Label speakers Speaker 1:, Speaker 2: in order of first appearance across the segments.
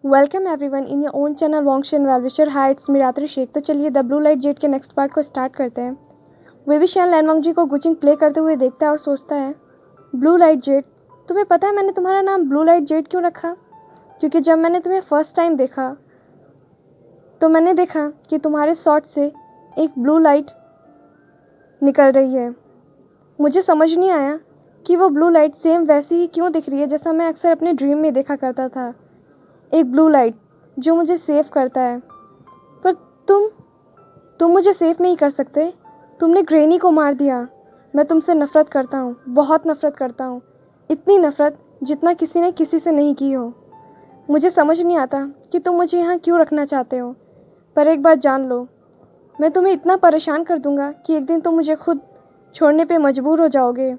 Speaker 1: Welcome everyone in your own channel वॉन्गशन well wisher. Hi, it's मिरात्री शेख। तो चलिए द ब्लू लाइट जेट के नेक्स्ट पार्ट को स्टार्ट करते हैं। विविशियन लैनवांग जी को गुचिंग प्ले करते हुए देखता है और सोचता है, ब्लू लाइट जेट, तुम्हें पता है मैंने तुम्हारा नाम ब्लू लाइट जेट क्यों रखा? क्योंकि जब मैंने तुम्हें फर्स्ट टाइम देखा तो मैंने देखा कि तुम्हारे शॉट से एक ब्लू लाइट निकल रही है। मुझे समझ नहीं आया कि वो ब्लू लाइट सेम वैसी ही क्यों दिख रही है जैसा मैं अक्सर अपने ड्रीम में देखा करता था। एक ब्लू लाइट जो मुझे सेव करता है। पर तुम मुझे सेव नहीं कर सकते। तुमने ग्रेनी को मार दिया। मैं तुमसे नफ़रत करता हूँ, बहुत नफ़रत करता हूँ। इतनी नफ़रत जितना किसी ने किसी से नहीं की हो। मुझे समझ नहीं आता कि तुम मुझे यहाँ क्यों रखना चाहते हो। पर एक बात जान लो, मैं तुम्हें इतना परेशान कर दूँगा कि एक दिन तुम मुझे खुद छोड़ने पे मजबूर हो जाओगे।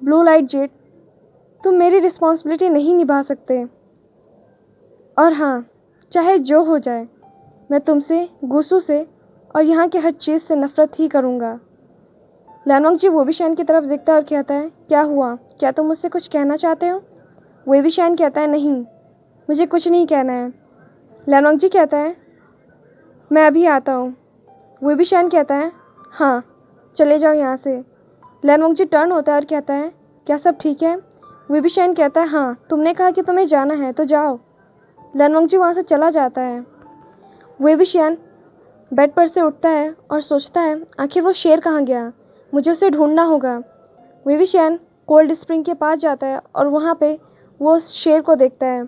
Speaker 1: ब्लू लाइट जेट, तुम मेरी रिस्पॉन्सिबिलिटी नहीं निभा सकते। और हाँ, चाहे जो हो जाए, मैं तुमसे, गुस्सू से और यहाँ के हर चीज़ से नफ़रत ही करूँगा। लैनवांग जी विविशियन की तरफ देखता है और कहता है, क्या हुआ? क्या तुम मुझसे कुछ कहना चाहते हो? विविशियन कहता है, नहीं, मुझे कुछ नहीं कहना है। लैनवांग जी कहता है, मैं अभी आता हूँ। विविशियन कहता है, हाँ, चले जाओ यहाँ से। लैनवांग जी टर्न होता है और कहता है, क्या सब ठीक है? विविशियन कहता है, हाँ, तुमने कहा कि तुम्हें जाना है तो जाओ। लैनवांग जी वहाँ से चला जाता है। विविशियन बेड पर से उठता है और सोचता है, आखिर वो शेर कहाँ गया? मुझे उसे ढूंढना होगा। विविशियन कोल्ड स्प्रिंग के पास जाता है और वहाँ पे वो उस शेर को देखता है।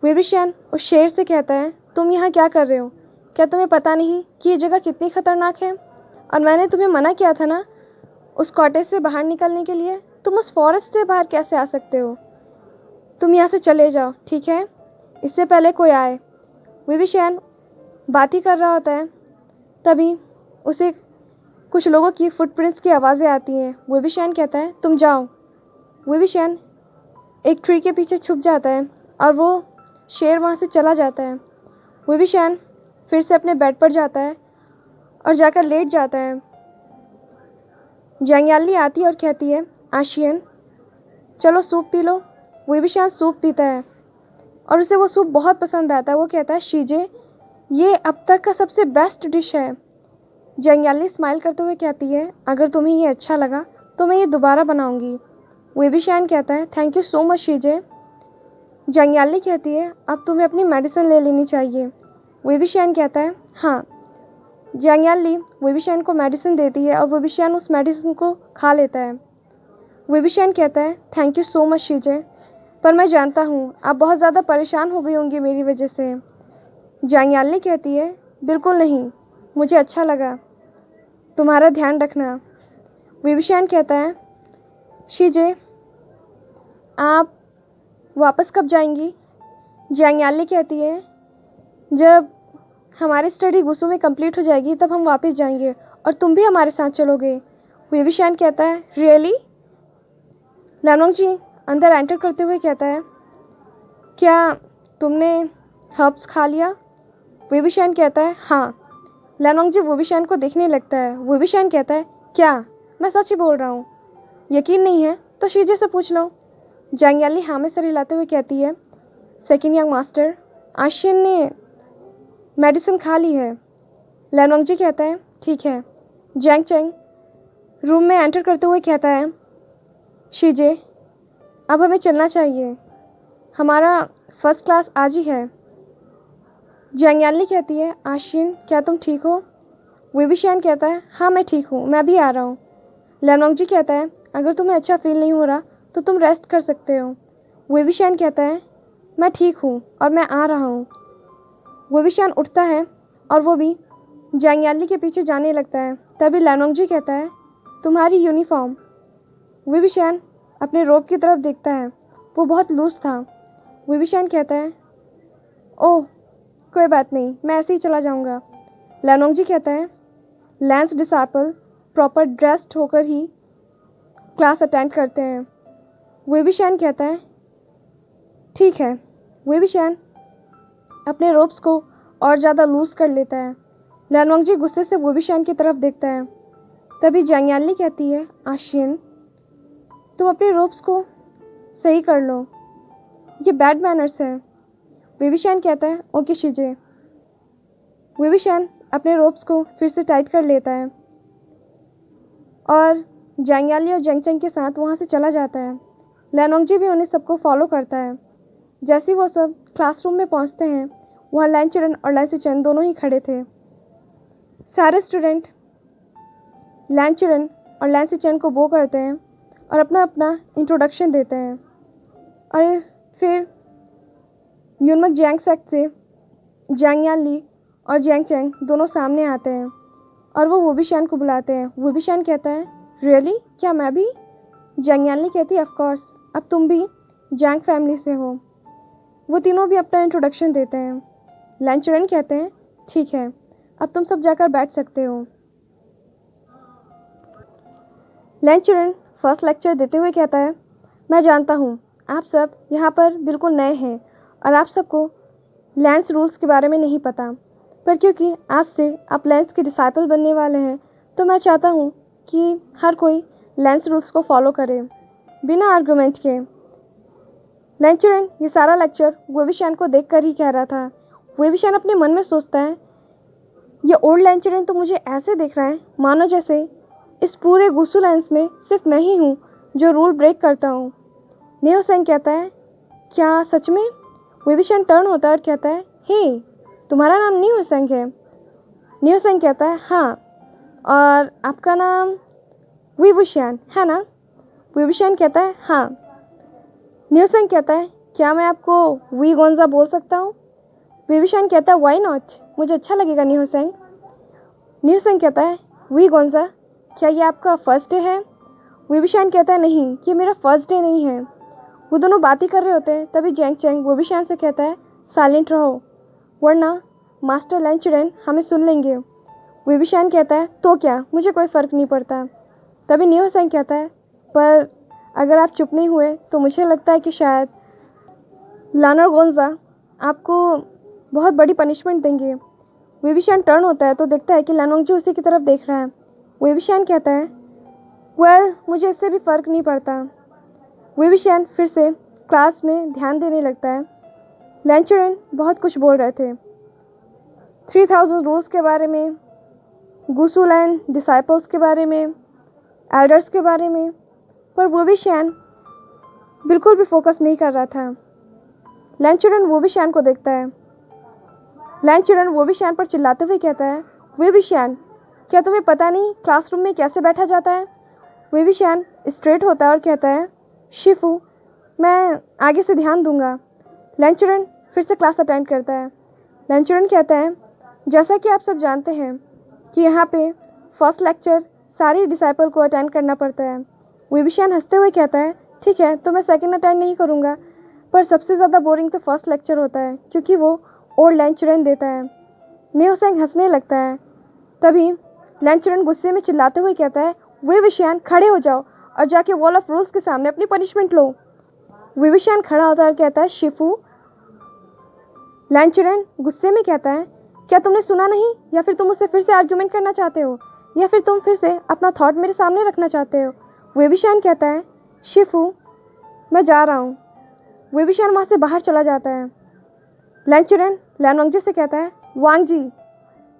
Speaker 1: विविशियन उस शेर से कहता है, तुम यहाँ क्या कर रहे हो? क्या तुम्हें पता नहीं कि ये जगह कितनी ख़तरनाक है? और मैंने तुम्हें मना किया था ना उस कॉटेज से बाहर निकलने के लिए। तुम उस फॉरेस्ट से बाहर कैसे आ सकते हो? तुम यहाँ से चले जाओ, ठीक है, इससे पहले कोई आए। विविशियन बात ही कर रहा होता है, तभी उसे कुछ लोगों की फुटप्रिंट्स की आवाज़ें आती हैं। विविशियन कहता है, तुम जाओ। विविशियन एक ट्री के पीछे छुप जाता है और वो शेर वहाँ से चला जाता है। विविशियन फिर से अपने बेड पर जाता है और जाकर लेट जाता है। जंगयाली आती है और कहती है, आशियन, चलो सूप पी लो। विविशियन सूप पीता है और उसे वो सूप बहुत पसंद आता है। वो कहता है, शीजे, ये अब तक का सबसे बेस्ट डिश है। जंगयाली स्माइल करते हुए कहती है, अगर तुम्हें ये अच्छा लगा तो मैं ये दोबारा बनाऊंगी। विविशियन कहता है, थैंक यू सो मच शीजे। जंगयाली कहती है, अब तुम्हें अपनी मेडिसिन ले लेनी चाहिए। विविशियन कहता है, हाँ। जंगयाली विविशियन को मेडिसिन देती है और विविशियन उस मेडिसिन को खा लेता है। विविशियन कहता है, थैंक यू सो मच शीजे, पर मैं जानता हूँ आप बहुत ज़्यादा परेशान हो गई होंगी मेरी वजह से। जंगयाली कहती है, बिल्कुल नहीं, मुझे अच्छा लगा, तुम्हारा ध्यान रखना। विविशियन कहता है, शीजे, आप वापस कब जाएंगी? जंगयाली कहती है, जब हमारी स्टडी गुस्सू में कंप्लीट हो जाएगी तब हम वापस जाएंगे और तुम भी हमारे साथ चलोगे। विविशियन कहता है, रियली? लैनवांग जी अंदर एंटर करते हुए कहता है, क्या तुमने हर्ब्स खा लिया? विविशियन कहता है, हाँ। लैनवांग जी विविशियन को देखने लगता है। विविशियन कहता है, क्या मैं सच ही बोल रहा हूँ? यकीन नहीं है तो शीजे से पूछ लो। जंगयाली हाँ में सर हिलाते हुए कहती है, सेकंड यंग मास्टर, आशियन ने मेडिसिन खा ली है। लैनवांग जी कहता है, ठीक है। जैंग चैंग रूम में एंटर करते हुए कहता है, शीजे, अब हमें चलना चाहिए, हमारा फर्स्ट क्लास आज ही है। जंगयाली कहती है, आशियन, क्या तुम ठीक हो? विविशियन कहता है, हाँ मैं ठीक हूँ, मैं भी आ रहा हूँ। लैनवांग जी कहता है, अगर तुम्हें अच्छा फील नहीं हो रहा तो तुम रेस्ट कर सकते हो। विविशियन कहता है, मैं ठीक हूँ और मैं आ रहा हूँ। विविशियन उठता है और वो भी जंगयाली के पीछे जाने लगता है। तभी लैनवांग जी कहता है, तुम्हारी यूनिफॉर्म। विविशियन अपने रोब की तरफ देखता है, वो बहुत लूज था। विविशियन कहता है, ओह कोई बात नहीं, मैं ऐसे ही चला जाऊंगा। लैनवांग जी कहता है, लैंस डिसाइपल प्रॉपर ड्रेस्ड होकर ही क्लास अटेंड करते हैं। विविशियन कहता है, ठीक है। विविशियन अपने रोब्स को और ज़्यादा लूज कर लेता है। लैनवांग जी गुस्से से विविशियन की तरफ देखता है। तभी जंगयाली कहती है, आशियन, तुम अपने रोब्स को सही कर लो, ये बैड मैनर्स है। विविशान कहता है ओके शीजे। विविशान अपने रोप्स को फिर से टाइट कर लेता है और जैंगयाली और जेंगचेंग के साथ वहाँ से चला जाता है। लैनोंगजी भी उन्हें सबको फॉलो करता है। जैसे ही वो सब क्लासरूम में पहुँचते हैं, वहाँ लैनचरन और लैंसीचेन दोनों ही खड़े थे। सारे स्टूडेंट लैनचरन और लैंसीचेन को बो करते हैं और अपना अपना इंट्रोडक्शन देते हैं। और फिर यूनमक जैंगसैक से जैंगयाली और जेंगचेंग दोनों सामने आते हैं और वो विविशान को बुलाते हैं। विविशान कहता है रियली, क्या मैं भी? जैंगयाली कहती है ऑफ कोर्स, अब तुम भी जैंग फैमिली से हो। वो तीनों भी अपना इंट्रोडक्शन देते हैं। लैनचरन कहते हैं ठीक है, अब तुम सब जाकर बैठ सकते हो। लैनचरन फर्स्ट लेक्चर देते हुए कहता है मैं जानता हूँ आप सब यहाँ पर बिल्कुल नए हैं और आप सबको लैंस रूल्स के बारे में नहीं पता, पर क्योंकि आज से आप लैंस के डिसाइपल बनने वाले हैं तो मैं चाहता हूँ कि हर कोई लैंस रूल्स को फॉलो करे बिना आर्गूमेंट के। लैनचरन ये सारा लेक्चर विविशान को देखकर ही कह रहा था। विविशान अपने मन में सोचता है ये ओल्ड लैनचरन तो मुझे ऐसे देख रहा है मानो जैसे इस पूरे गुसू लैंस में सिर्फ मैं ही हूँ जो रूल ब्रेक करता हूँ। नियोसेंग कहता है क्या सच में? विविशान टर्न होता है और कहता है हे, तुम्हारा नाम नियोसेंग है? नियोसेंग कहता है हाँ, और आपका नाम विविशान है ना? विविशान कहता है हाँ। नियोसेंग कहता है क्या मैं आपको वी गोंजा बोल सकता हूँ? विविशान कहता है वाई नॉट, मुझे अच्छा लगेगा नियोसेंग। नियोसेंग कहता है वी गोंजा, क्या ये आपका फर्स्ट डे है? विविशान कहता है नहीं, ये मेरा फर्स्ट डे नहीं है। वो दोनों बात ही कर रहे होते हैं तभी जेंगचेंग विविशान से कहता है साइलेंट रहो वरना मास्टर लैनचरन हमें सुन लेंगे। विविशान कहता है तो क्या, मुझे कोई फ़र्क नहीं पड़ता। तभी नियोसेंग कहता है पर अगर आप चुप नहीं हुए तो मुझे लगता है कि शायद लानर गोंजा आपको बहुत बड़ी पनिशमेंट देंगे। विविशान टर्न होता है तो देखता है कि लैनोंगजी उसी की तरफ देख रहा है। विविशान कहता है वेल, मुझे इससे भी फ़र्क नहीं पड़ता। विविशान फिर से क्लास में ध्यान देने लगता है। लैनचरन बहुत कुछ बोल रहे थे 3000 रूल्स के बारे में, गुसू लैंड डिसाइपल्स के बारे में, एल्डर्स के बारे में, पर विविशान बिल्कुल भी फोकस नहीं कर रहा था। लैनचरन विविशान को देखता है। लैनचरन विविशान पर चिल्लाते हुए कहता है विविशान, क्या तुम्हें पता नहीं क्लासरूम में कैसे बैठा जाता है? विविशान स्ट्रेट होता है और कहता है शिफू, मैं आगे से ध्यान दूंगा। लैनचरन फिर से क्लास अटेंड करता है। लैनचरन कहता है जैसा कि आप सब जानते हैं कि यहाँ पे फर्स्ट लेक्चर सारी डिसाइपल को अटेंड करना पड़ता है। विविशान हंसते हुए कहता है ठीक है, तो मैं सेकंड अटेंड नहीं करूँगा, पर सबसे ज़्यादा बोरिंग तो फर्स्ट लेक्चर होता है क्योंकि वो ओल्ड लैनचरन देता है। नियोसेंग हंसने लगता है। तभी लैनचरन गुस्से में चिल्लाते हुए कहता है विविशान, खड़े हो जाओ और जाके वॉल ऑफ रूल्स के सामने अपनी पनिशमेंट लो। विविशान खड़ा होता है और कहता है शिफू। लैनचरन गुस्से में कहता है क्या तुमने सुना नहीं, या फिर तुम मुझसे फिर से आर्ग्यूमेंट करना चाहते हो, या फिर तुम फिर से अपना थॉट मेरे सामने रखना चाहते हो? विविशान कहता है शिफू, मैं जा रहा हूँ। विविशान वहाँ से बाहर चला जाता है। लैनचरन लैनोंगजी से कहता है वांगजी।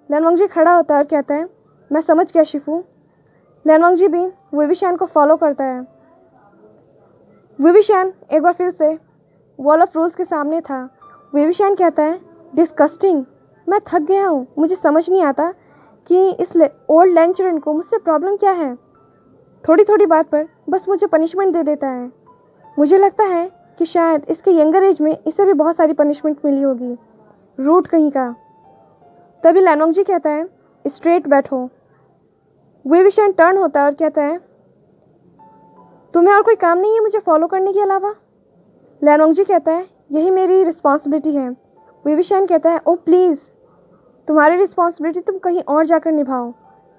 Speaker 1: लैनोंगजी खड़ा होता है और कहता है मैं समझ गया शिफू। लैनोंगजी भी विविशान को फॉलो करता है। विविशान एक बार फिर से वॉल ऑफ रूल्स के सामने था। विविशान कहता है डिस्कस्टिंग, मैं थक गया हूँ, मुझे समझ नहीं आता कि इस ओल्ड लैनचरन को मुझसे प्रॉब्लम क्या है। थोड़ी थोड़ी बात पर बस मुझे पनिशमेंट दे देता है। मुझे लगता है कि शायद इसके यंगर एज में इसे भी बहुत सारी पनिशमेंट मिली होगी, रूट कहीं का। तभी लैनोंगजी कहता है स्ट्रेट बैठो। विविशान टर्न होता है और कहता है तुम्हें और कोई काम नहीं है मुझे फॉलो करने के अलावा? लैनोंगजी कहता है यही मेरी रिस्पॉन्सिबिलिटी है। विविशान कहता है ओ प्लीज़, तुम्हारी रिस्पॉन्सिबिलिटी तुम कहीं और जाकर निभाओ।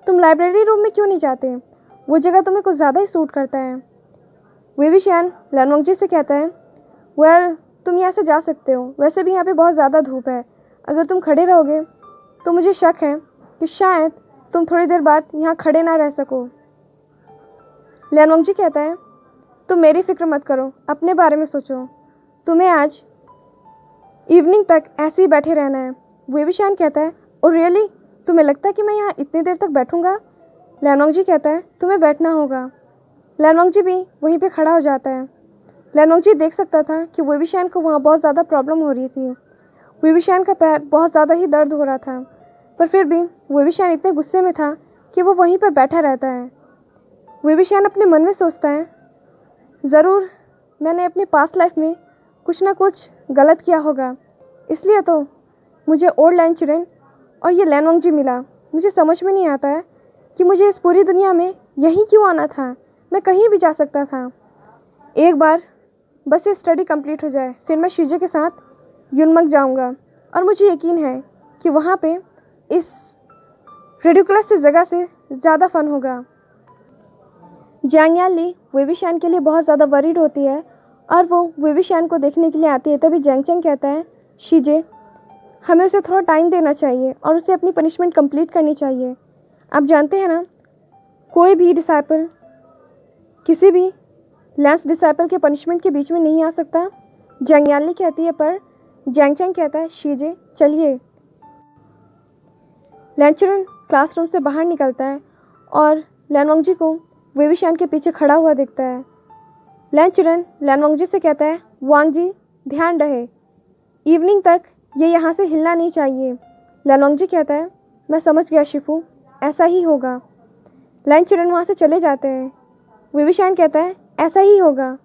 Speaker 1: तुम लाइब्रेरी रूम में क्यों नहीं जाते? वो जगह तुम्हें कुछ ज़्यादा ही सूट करता है। विविशान लैनोंगजी से कहता है वेल, तुम यहाँ से जा सकते हो, वैसे भी यहाँ पे बहुत ज़्यादा धूप है। अगर तुम खड़े रहोगे तो मुझे शक है कि शायद तुम थोड़ी देर बाद यहाँ खड़े ना रह सको। लैनोंगजी कहता है तुम मेरी फिक्र मत करो, अपने बारे में सोचो। तुम्हें आज इवनिंग तक ऐसे ही बैठे रहना है। वेविशान कहता है, ओ रियली, तुम्हें लगता है कि मैं यहाँ इतनी देर तक बैठूंगा? लैनोंगजी कहता है, तुम्हें बैठना होगा। लैनोंगजी भी वहीं पे खड़ा हो जाता है। लैनोंगजी देख सकता था कि वेविशान को वहाँ बहुत ज़्यादा प्रॉब्लम हो रही थी। वेविशान का पैर बहुत ज़्यादा ही दर्द हो रहा था, पर फिर भी वेविशान इतने गुस्से में था कि वो वहीं पर बैठा रहता है। वेविशान अपने मन में सोचता है, ज़रूर मैंने अपनी पास्ट लाइफ में कुछ ना कुछ गलत किया होगा, इसलिए तो मुझे ओल्ड लैंचरेन और ये लैनोंगजी मिला। मुझे समझ में नहीं आता है कि मुझे इस पूरी दुनिया में यहीं क्यों आना था। मैं कहीं भी जा सकता था। एक बार बस ये स्टडी कंप्लीट हो जाए, फिर मैं शीजे के साथ युनमंग जाऊंगा और मुझे यकीन है कि वहाँ पे इस रेडिकुलस से जगह से ज़्यादा फन होगा। जैंग यानली वेविशान के लिए बहुत ज़्यादा वरीड होती है और वो वेविशान को देखने के लिए आती है। तभी जैंग चैंग कहता है, शीजे, हमें उसे थोड़ा टाइम देना चाहिए और उसे अपनी पनिशमेंट कंप्लीट करनी चाहिए। आप जानते हैं ना, कोई भी डिसाइपल किसी भी लैंस डिसाइपल के पनिशमेंट के बीच में नहीं आ सकता। जैंग यानली कहती है, पर जैंग चैंग कहता है, शीजे चलिए। लैंचरन क्लासरूम से बाहर निकलता है और लैनोंगजी को वेविशान के पीछे खड़ा हुआ दिखता है। लैंचरन लैनोंगजी से कहता है, वांगजी ध्यान रहे, इवनिंग तक ये यहाँ से हिलना नहीं चाहिए। लैनोंगजी कहता है, मैं समझ गया शिफू, ऐसा ही होगा। लैंचरन वहाँ से चले जाते हैं। वेविशान कहता है, ऐसा ही होगा।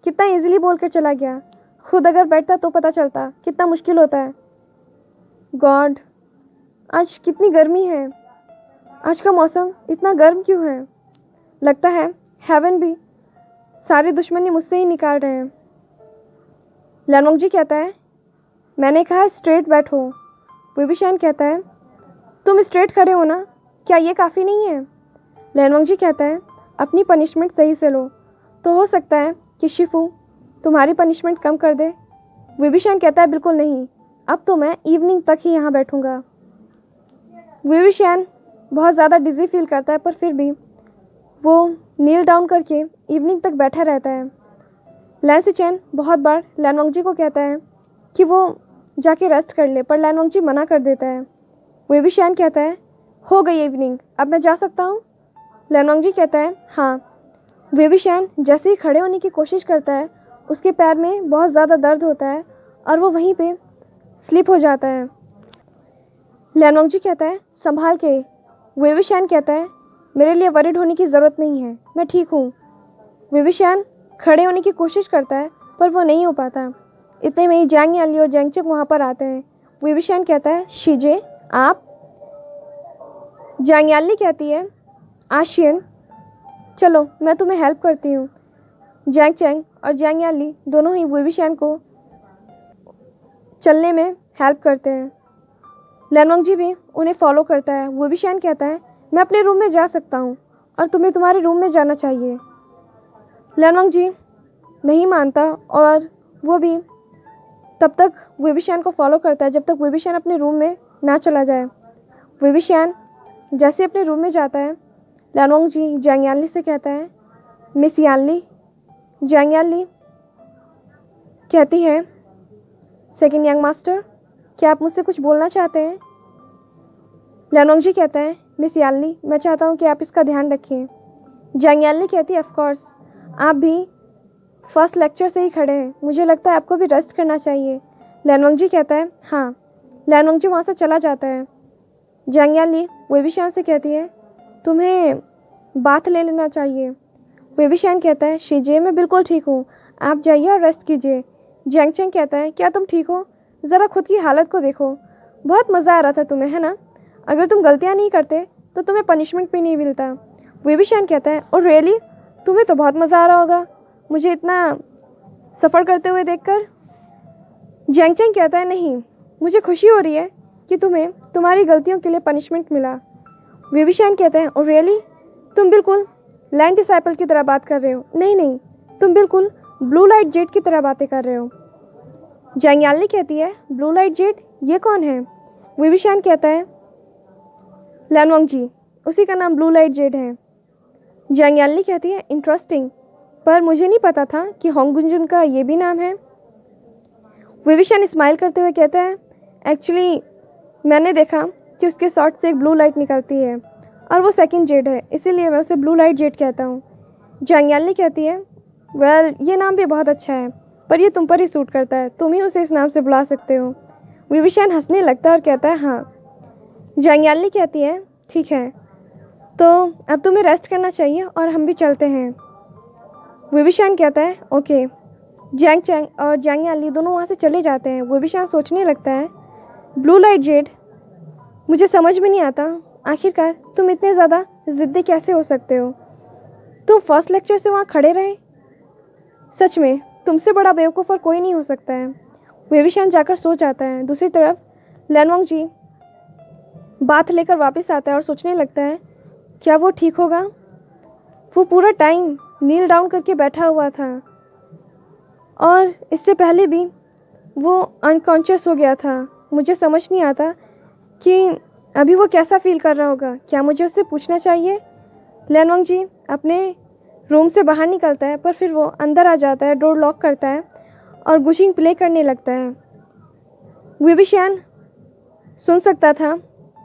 Speaker 1: कितना इजीली बोल कर चला गया, खुद अगर बैठता तो पता चलता कितना मुश्किल होता है। गॉड, आज कितनी गर्मी है। आज का मौसम इतना गर्म क्यों है? लगता है हेवन भी सारी दुश्मनी मुझसे ही निकाल रहे हैं। लैनोंगजी कहता है, मैंने कहा स्ट्रेट बैठो। वेविशान कहता है, तुम स्ट्रेट खड़े हो ना, क्या ये काफ़ी नहीं है? लैनोंगजी कहता है, अपनी पनिशमेंट सही से लो, तो हो सकता है कि शिफू तुम्हारी पनिशमेंट कम कर दे। वेविशान कहता है, बिल्कुल नहीं, अब तो मैं इवनिंग तक ही यहाँ बैठूँगा। वेविशान बहुत ज़्यादा डिज़ी फील करता है, पर फिर भी वो नील डाउन करके इवनिंग तक बैठा रहता है। लैंसी चैन बहुत बार लैनोंगजी को कहता है कि वो जाके रेस्ट कर ले, पर लैनोंगजी मना कर देता है। वेविशान कहता है, हो गई इवनिंग, अब मैं जा सकता हूँ? लैनोंगजी कहता है, हाँ। वेविशान जैसे ही खड़े होने की कोशिश करता है, उसके पैर में बहुत ज़्यादा दर्द होता है और वो वहीं पे स्लिप हो जाता है। लैनोंगजी कहता है, संभाल के। वेविशान कहता है, मेरे लिए वरीड होने की ज़रूरत नहीं है, मैं ठीक हूँ। वेविशान खड़े होने की कोशिश करता है, पर वो नहीं हो पाता। इतने में ही जैंग यानली और जैंग चैंग वहाँ पर आते हैं। वेविशान कहता है, शीजे आप? जैंग यानली कहती है, आशियन चलो मैं तुम्हें हेल्प करती हूँ। जैंग चैंग और जैंग यानली दोनों ही वेविशान को चलने में हेल्प करते हैं। लैनोंगजी भी उन्हें फॉलो करता है। वेविशान कहता है, मैं अपने रूम में जा सकता हूँ और तुम्हें तुम्हारे रूम में जाना चाहिए। लैनोंगजी नहीं मानता और वो भी तब तक वेविशान को फॉलो करता है जब तक वेविशान अपने रूम में ना चला जाए। वेविशान जैसे अपने रूम में जाता है, लैनोंगजी जैंग यानली से कहता है, मिस यानली। जैंग यानली कहती है, सेकंड यंग मास्टर, क्या आप मुझसे कुछ बोलना चाहते हैं? लैनोंगजी कहता है, मिस यानली, मैं चाहता हूँ कि आप इसका ध्यान रखें। जैंग यानली कहती है, ऑफ कोर्स, आप भी फर्स्ट लेक्चर से ही खड़े हैं, मुझे लगता है आपको भी रेस्ट करना चाहिए। लैनोंगजी कहता है, हाँ। लैनोंगजी वहाँ से चला जाता है। जैंग यानली वेविशान से कहती है, तुम्हें बाथ ले लेना चाहिए। वेविशान कहता है, शीजे मैं बिल्कुल ठीक हूँ, आप जाइए और रेस्ट कीजिए। जैंग चैंग कहता है, क्या तुम ठीक हो? ज़रा खुद की हालत को देखो, बहुत मज़ा आ रहा था तुम्हें, है ना? अगर तुम गलतियाँ नहीं करते तो तुम्हें पनिशमेंट भी नहीं मिलता। वेविशान कहता है, और रियली, तुम्हें तो बहुत मज़ा आ रहा होगा मुझे इतना सफ़र करते हुए देखकर। जैंग चैंग कहता है, नहीं, मुझे खुशी हो रही है कि तुम्हें तुम्हारी गलतियों के लिए पनिशमेंट मिला। वेविशान कहता है, और रियली, तुम बिल्कुल लैंड डिसाइपल की तरह बात कर रहे हो। नहीं नहीं, तुम बिल्कुल ब्लू लाइट जेट की तरह बातें कर रहे हो। जैंग यानली कहती है, ब्लू लाइट जेट, ये कौन है? वेविशान कहता है, लैनोंगजी, उसी का नाम ब्लू लाइट जेट है। जैंग यानली कहती है, इंटरेस्टिंग, पर मुझे नहीं पता था कि होंगगुंजुन का ये भी नाम है। विविशन स्माइल करते हुए कहता है, एक्चुअली मैंने देखा कि उसके शॉर्ट से एक ब्लू लाइट निकलती है और वो सेकंड जेड है, इसीलिए मैं उसे ब्लू लाइट जेड कहता हूँ। जांगयाली कहती है, वेल ये नाम भी बहुत अच्छा है, पर ये तुम पर ही सूट करता है, तुम ही उसे इस नाम से बुला सकते हो। विविशन हंसने लगता है और कहता है, हाँ। जांगयाली कहती है, ठीक है, तो अब तुम्हें रेस्ट करना चाहिए और हम भी चलते हैं। विविशन कहता है, ओके। जैंग चैंग और जांगयाली दोनों वहाँ से चले जाते हैं। विविशन सोचने लगता है, ब्लू लाइट जेड, मुझे समझ में नहीं आता आखिरकार तुम इतने ज़्यादा ज़िद्दी कैसे हो सकते हो। तुम फर्स्ट लेक्चर से वहाँ खड़े रहे, सच में तुमसे बड़ा बेवकूफ़ और कोई नहीं हो सकता है। विविशन जाकर सो जाता है। दूसरी तरफ लैनवांग जी बात लेकर वापस आता है और सोचने लगता है, क्या वो ठीक होगा। वो पूरा टाइम नील डाउन करके बैठा हुआ था और इससे पहले भी वो अनकॉन्शियस हो गया था। मुझे समझ नहीं आता कि अभी वो कैसा फील कर रहा होगा। क्या मुझे उससे पूछना चाहिए। लैनवांग जी अपने रूम से बाहर निकलता है, पर फिर वो अंदर आ जाता है, डोर लॉक करता है और गुशिंग प्ले करने लगता है। विविशन सुन सकता था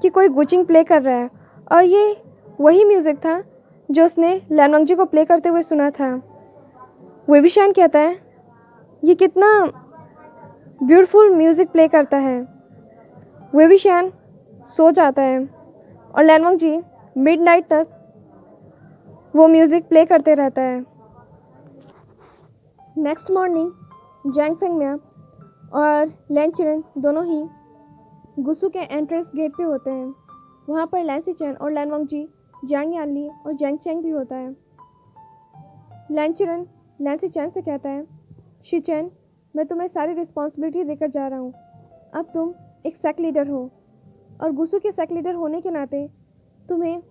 Speaker 1: कि कोई गुचिंग प्ले कर रहा है और ये वही म्यूज़िक था जो उसने लैनवांग जी को प्ले करते हुए सुना था। विविशन कहता है, ये कितना ब्यूटीफुल म्यूज़िक प्ले करता है। विविशन सो जाता है और लैनवांग जी मिडनाइट तक वो म्यूज़िक प्ले करते रहता है। नेक्स्ट मॉर्निंग जैंग फेंगमिया और लैन चिरन दोनों ही गुसु के एंट्रेंस गेट पे होते हैं। वहाँ पर लैन सिचेन और लैनवांग जी, जांग यानली और जैंग चैंग भी होता है। लैन चिरन लैन सिचेन से कहता है, शिचेन, मैं तुम्हें सारी रिस्पॉन्सिबिलिटी देकर जा रहा हूँ। अब तुम एक सेक लीडर हो और गुसु के सेक लीडर होने के नाते तुम्हें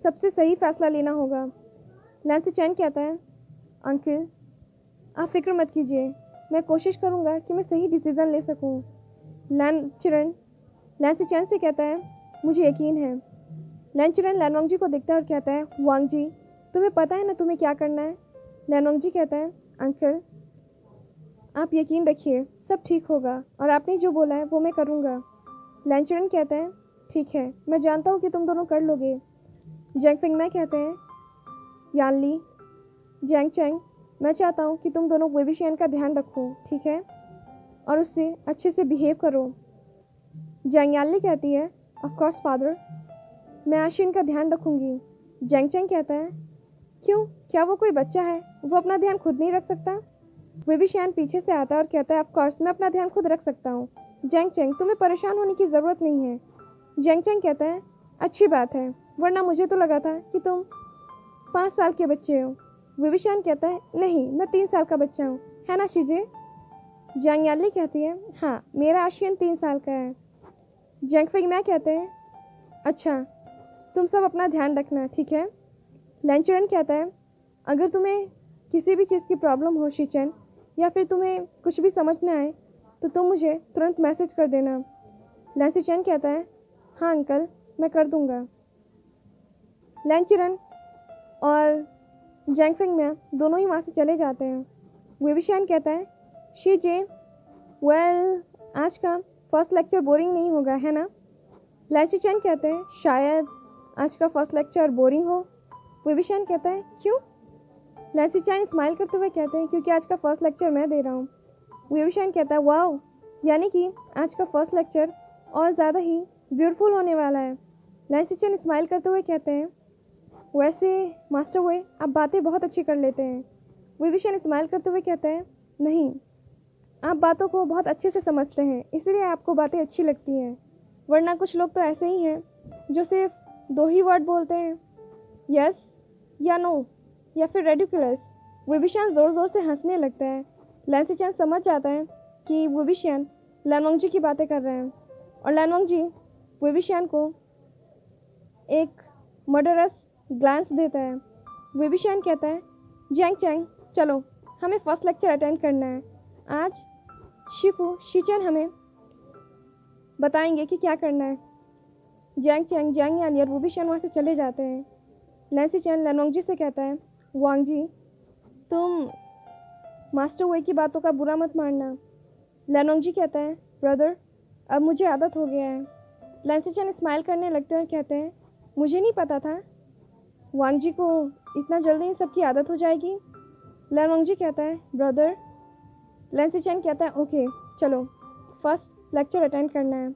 Speaker 1: सबसे सही फैसला लेना होगा। लैन सिचेन कहता है, अंकल आप फिक्र मत कीजिए, मैं कोशिश करूँगा कि मैं सही डिसीज़न ले सकूँ। लैन चिरन लैन सिचेन से कहता है, मुझे यकीन है। लैन चिरन लैनवांग जी को देखता है और कहता है, वांग जी तुम्हें पता है ना तुम्हें क्या करना है। लैनवांग जी कहता है, अंकल आप यकीन रखिए सब ठीक होगा और आपने जो बोला है वो मैं करूँगा। लैन चिरन कहता है, ठीक है, मैं जानता हूँ कि तुम दोनों कर लोगे। जैंग फेंगमिया कहते हैं, यानली, जैंग चैंग, मैं चाहता हूँ कि तुम दोनों विविशन का ध्यान रखो, ठीक है, और उससे अच्छे से बिहेव करो। जैंग यानली कहती है, ऑफ कोर्स फादर, मैं आशियन का ध्यान रखूँगी। जैंग चैंग कहता है, क्यों, क्या वो कोई बच्चा है, वो अपना ध्यान खुद नहीं रख सकता। विविशन पीछे से आता है और कहता है, ऑफ कोर्स मैं अपना ध्यान खुद रख सकता हूँ। जैंग चैंग तुम्हें परेशान होने की ज़रूरत नहीं है। जैंग चैंग कहता है, अच्छी बात है, वरना मुझे तो लगा था कि तुम 5 साल के बच्चे हो। विविशन कहता है, नहीं मैं 3 साल का बच्चा हूँ, है ना शिजे। जैंग यानली कहती है, हाँ मेरा आशियन 3 साल का है। जैंग फेंगमिया कहते हैं, अच्छा तुम सब अपना ध्यान रखना, ठीक है। लैन चिरन कहता है, अगर तुम्हें किसी भी चीज़ की प्रॉब्लम हो शिचेन, या फिर तुम्हें कुछ भी समझ ना आए तो तुम मुझे तुरंत मैसेज कर देना। लैन सिचेन कहता है, हाँ अंकल मैं कर दूँगा। लैन चिरन और जैंग फेंगमिया दोनों ही वहाँ से चले जाते हैं। विविशन कहता है, शीजे, वेल आज का फर्स्ट लेक्चर बोरिंग नहीं होगा, है ना। लैन सिचेन कहते हैं, शायद आज का फर्स्ट लेक्चर बोरिंग हो। विविशन कहता है, क्यों। लैन सिचेन स्माइल करते हुए कहते हैं, क्योंकि आज का फर्स्ट लेक्चर मैं दे रहा हूँ। विविशन कहता है, वाओ, यानी कि आज का फर्स्ट लेक्चर और ज़्यादा ही ब्यूटीफुल होने वाला है। लैन सिचेन स्माइल करते हुए कहते हैं, वैसे मास्टर हुए आप बातें बहुत अच्छी कर लेते हैं। विविशन स्माइल करते हुए कहते हैं, नहीं आप बातों को बहुत अच्छे से समझते हैं, इसलिए आपको बातें अच्छी लगती हैं, वरना कुछ लोग तो ऐसे ही हैं जो सिर्फ 2 ही वर्ड बोलते हैं, यस या नो या फिर रेडिकुलस। विविशन ज़ोर ज़ोर से हंसने लगता है। लैन सिचेन समझ जाता है कि विविशन लैनवांग जी की बातें कर रहे हैं और लैनवांग जी विविशन को एक मर्डरस ग्लांस देता है। विविशन कहता है, जैंग चैंग चलो हमें फर्स्ट लेक्चर अटेंड करना है। आज शिफू शिचेन हमें बताएंगे कि क्या करना है। जैंग चैंग, जैंग यानी और विविशन वहाँ से चले जाते हैं। लैन सिचेन लैनवांग जी से कहता है, वांग जी तुम मास्टर हुए की बातों का बुरा मत मानना। लैनोंगजी कहता है ब्रदर अब मुझे आदत हो गया है। लैंसीचेन स्माइल करने लगते हैं और कहते हैं मुझे नहीं पता था वांगजी को इतना जल्दी इन सब की आदत हो जाएगी। लैनोंगजी कहता है ब्रदर। लैंसीचेन कहता है ओके चलो फर्स्ट लेक्चर अटेंड करना है।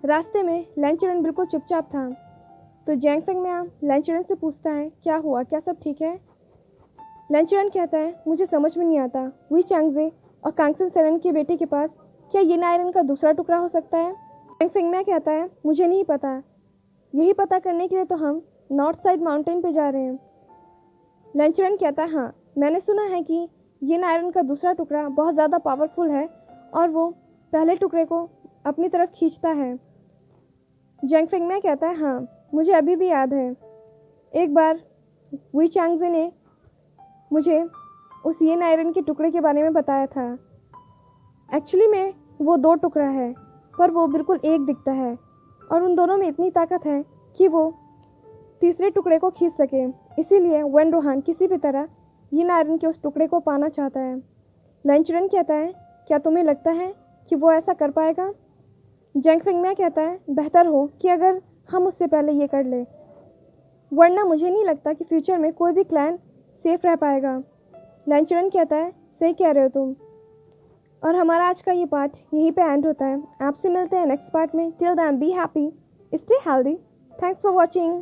Speaker 1: रास्ते में लैंचरन बिल्कुल चुपचाप था तो जैंग फेंग मियाँ लैंचरन से पूछता है क्या हुआ, क्या सब ठीक है। लैंचरन कहता है मुझे समझ में नहीं आता वी चांगजे और कांगसन सेलन के बेटे के पास क्या ये आयरन का दूसरा टुकड़ा हो सकता है। जैंग फेंग मियाँ कहता है मुझे नहीं पता, यही पता करने के लिए तो हम नॉर्थ साइड माउंटेन पे जा रहे हैं। लैंचरन कहता है हाँ मैंने सुना है कि ये आयरन का दूसरा टुकड़ा बहुत ज़्यादा पावरफुल है और वो पहले टुकड़े को अपनी तरफ खींचता है। जैंग फेंग मियाँ कहता है हाँ मुझे अभी भी याद है एक बार वी चांगजे ने मुझे उस येन आयरन के टुकड़े के बारे में बताया था। एक्चुअली में वो दो टुकड़ा है पर वो बिल्कुल एक दिखता है और उन दोनों में इतनी ताकत है कि वो तीसरे टुकड़े को खींच सके। इसीलिए वेन रोहान किसी भी तरह येन आयरन के उस टुकड़े को पाना चाहता है। लैंचरन कहता है क्या तुम्हें लगता है कि वो ऐसा कर पाएगा। जैंग फेंग मियाँ कहता है बेहतर हो कि अगर हम उससे पहले ये कर ले, वरना मुझे नहीं लगता कि फ्यूचर में कोई भी क्लैन सेफ रह पाएगा। लैंचरन कहता है सही कह रहे हो तुम। और हमारा आज का ये पार्ट यहीं पे एंड होता है। आपसे मिलते हैं नेक्स्ट पार्ट में। Till then be happy, stay healthy, thanks for watching.